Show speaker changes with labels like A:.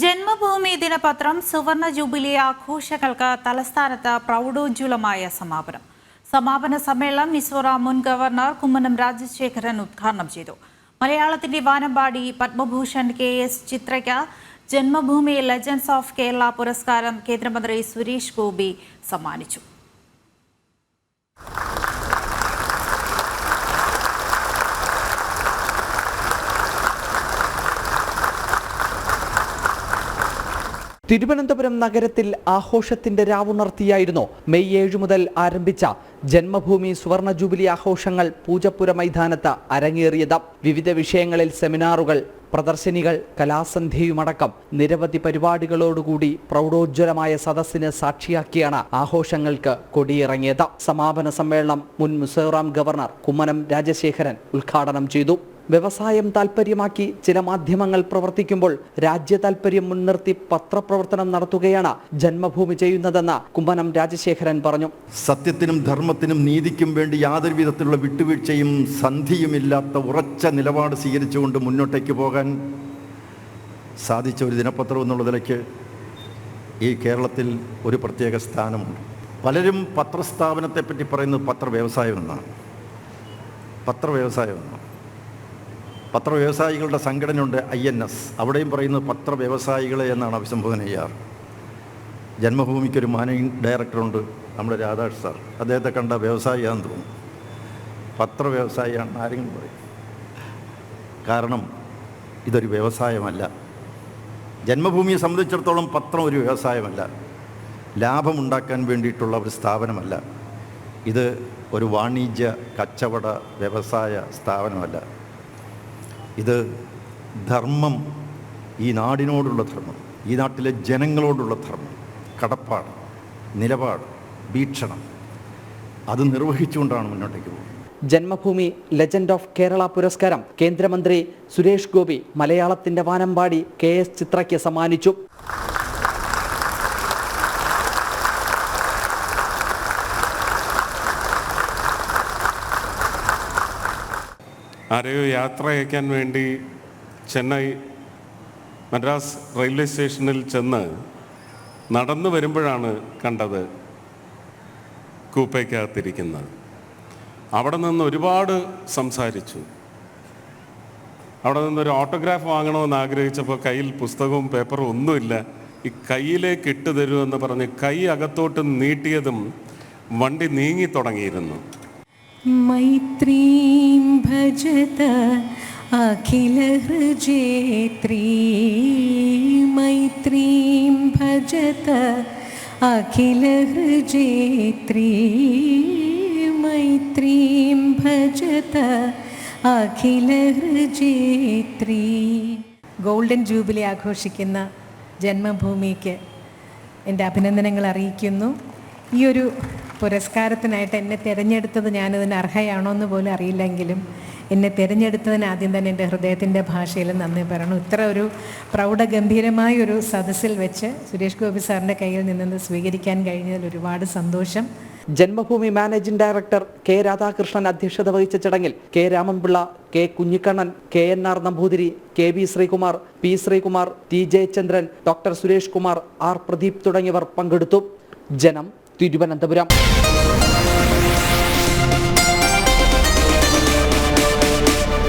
A: ജന്മഭൂമി ദിനപത്രം സുവർണ ജൂബിലി ആഘോഷങ്ങൾക്ക് തലസ്ഥാനത്ത് പ്രൗഢോജ്വലമായ സമാപനം. സമാപന സമ്മേളനം മിസോറാം മുൻ ഗവർണർ കുമ്മനം രാജശേഖരൻ ഉദ്ഘാടനം ചെയ്തു. മലയാളത്തിന്റെ വാനമ്പാടി പത്മഭൂഷൺ KS ചിത്രയ്ക്ക് ജന്മഭൂമി ലെജൻഡ്സ് ഓഫ് കേരള പുരസ്കാരം കേന്ദ്രമന്ത്രി സുരേഷ് ഗോപി സമ്മാനിച്ചു.
B: തിരുവനന്തപുരം നഗരത്തിൽ ആഘോഷത്തിന്റെ രാവുണർത്തിയായിരുന്നു മെയ് 7 മുതൽ ആരംഭിച്ച ജന്മഭൂമി സുവർണ ജൂബിലി ആഘോഷങ്ങൾ പൂജപ്പുര മൈതാനത്ത് അരങ്ങേറിയത്. വിവിധ വിഷയങ്ങളിൽ സെമിനാറുകൾ, പ്രദർശനികൾ, കലാസന്ധ്യയുമടക്കം നിരവധി പരിപാടികളോടുകൂടി പ്രൗഢോജ്വലമായ സദസ്സിന് സാക്ഷിയാക്കിയാണ് ആഘോഷങ്ങൾക്ക് കൊടിയിറങ്ങിയത്. സമാപന സമ്മേളനം മുൻ മിസോറാം ഗവർണർ കുമ്മനം രാജശേഖരൻ ഉദ്ഘാടനം ചെയ്തു. വ്യവസായം താൽപര്യമാക്കി ചില മാധ്യമങ്ങൾ പ്രവർത്തിക്കുമ്പോൾ രാജ്യ താൽപര്യം മുൻനിർത്തി പത്രപ്രവർത്തനം നടത്തുകയാണ് ജന്മഭൂമി ചെയ്യുന്നതെന്ന് കുമ്മനം രാജശേഖരൻ പറഞ്ഞു.
C: സത്യത്തിനും ധർമ്മത്തിനും നീതിക്കും വേണ്ടി യാതൊരു വിധത്തിലുള്ള വിട്ടുവീഴ്ചയും സന്ധിയുമില്ലാത്ത ഉറച്ച നിലപാട് സ്വീകരിച്ചുകൊണ്ട് മുന്നോട്ടേക്ക് പോകാൻ സാധിച്ച ഒരു ദിനപത്രം എന്നുള്ള നിലയ്ക്ക് ഈ കേരളത്തിൽ ഒരു പ്രത്യേക സ്ഥാനമുണ്ട്. പലരും പത്രസ്ഥാപനത്തെപ്പറ്റി പറയുന്നത് പത്രവ്യവസായം എന്നാണ്. പത്രവ്യവസായികളുടെ സംഘടനയുണ്ട് INS, അവിടെയും പറയുന്നത് പത്രവ്യവസായികളെ എന്നാണ് അഭിസംബോധന ചെയ്യാറ്. ജന്മഭൂമിക്കൊരു മാനേജിംഗ് ഡയറക്ടറുണ്ട്, നമ്മുടെ രാധാകൃഷ്ണൻ സാർ. അദ്ദേഹത്തെ കണ്ട വ്യവസായിയാണെന്ന് തോന്നുന്നു. പത്രവ്യവസായിയാണെന്ന് ആരെങ്കിലും പറയും. കാരണം ഇതൊരു വ്യവസായമല്ല. ജന്മഭൂമിയെ സംബന്ധിച്ചിടത്തോളം പത്രം ഒരു വ്യവസായമല്ല, ലാഭമുണ്ടാക്കാൻ വേണ്ടിയിട്ടുള്ള ഒരു സ്ഥാപനമല്ല. ഇത് ഒരു വാണിജ്യ കച്ചവട വ്യവസായ സ്ഥാപനമല്ല. ഇത് ധർമ്മം, ഈ നാടിനോടുള്ള ധർമ്മം, ഈ നാട്ടിലെ ജനങ്ങളോടുള്ള ധർമ്മം, കടപ്പാട്, നിലപാട്, വീക്ഷണം, അത് നിർവഹിച്ചുകൊണ്ടാണ് മുന്നോട്ടേക്ക് പോകുന്നത്.
B: ജന്മഭൂമി ലെജൻഡ് ഓഫ് കേരള പുരസ്കാരം കേന്ദ്രമന്ത്രി സുരേഷ് ഗോപി മലയാളത്തിന്റെ വാനമ്പാടി KS ചിത്രയ്ക്ക് സമ്മാനിച്ചു.
D: ആരെയോ യാത്ര അയക്കാൻ വേണ്ടി ചെന്നൈ മദ്രാസ് റെയിൽവേ സ്റ്റേഷനിൽ ചെന്ന് നടന്നു വരുമ്പോഴാണ് കണ്ടത് കൂപ്പയ്ക്കകത്തിരിക്കുന്നത്. അവിടെ നിന്ന് ഒരുപാട് സംസാരിച്ചു. അവിടെ നിന്നൊരു ഓട്ടോഗ്രാഫ് വാങ്ങണമെന്ന് ആഗ്രഹിച്ചപ്പോൾ കയ്യിൽ പുസ്തകവും പേപ്പറും ഒന്നുമില്ല. ഈ കയ്യിലേക്ക് ഇട്ട് തരുമെന്ന് പറഞ്ഞ് കൈ അകത്തോട്ട് നീട്ടിയതും വണ്ടി നീങ്ങി തുടങ്ങിയിരുന്നു.
E: മൈത്രീം ഭജത അഖില ഹൃജേത്രീ, മൈത്രീം ഭജത അഖില ഹൃജേത്രീ, മൈത്രീം ഭജത അഖില ഹൃജേത്രീ. ഗോൾഡൻ ജൂബിലി ആഘോഷിക്കുന്ന ജന്മഭൂമിക്ക് എൻ്റെ അഭിനന്ദനങ്ങൾ അറിയിക്കുന്നു. ഈ ഒരു പുരസ്കാരത്തിനായിട്ട് എന്നെ തിരഞ്ഞെടുത്തത് ഞാനതിന് അർഹയാണോ എന്ന് പോലും അറിയില്ലെങ്കിലും എന്നെ തിരഞ്ഞെടുത്തതിന് ആദ്യം തന്നെ എൻ്റെ ഹൃദയത്തിൻ്റെ ഭാഷയിൽ നന്ദി പറയണം. ഇത്ര ഒരു പ്രൗഢഗംഭീരമായ ഒരു സദസ്സിൽ വെച്ച് സുരേഷ് ഗോപി സാറിൻ്റെ കയ്യിൽ നിന്ന് സ്വീകരിക്കാൻ കഴിഞ്ഞതിൽ ഒരുപാട് സന്തോഷം.
B: Janmabhumi managing director K. Radhakrishnan അധ്യക്ഷത വഹിച്ച ചടങ്ങിൽ K. Raman Pillai, K. Kunhikannan, KNR Namboothiri, KB Sreekumar, P. Sreekumar, T. Jayachandran, doctor Suresh Kumar, R. Pradeep തുടങ്ങിയവർ പങ്കെടുത്തു. ജനം, തിരുവനന്തപുരം.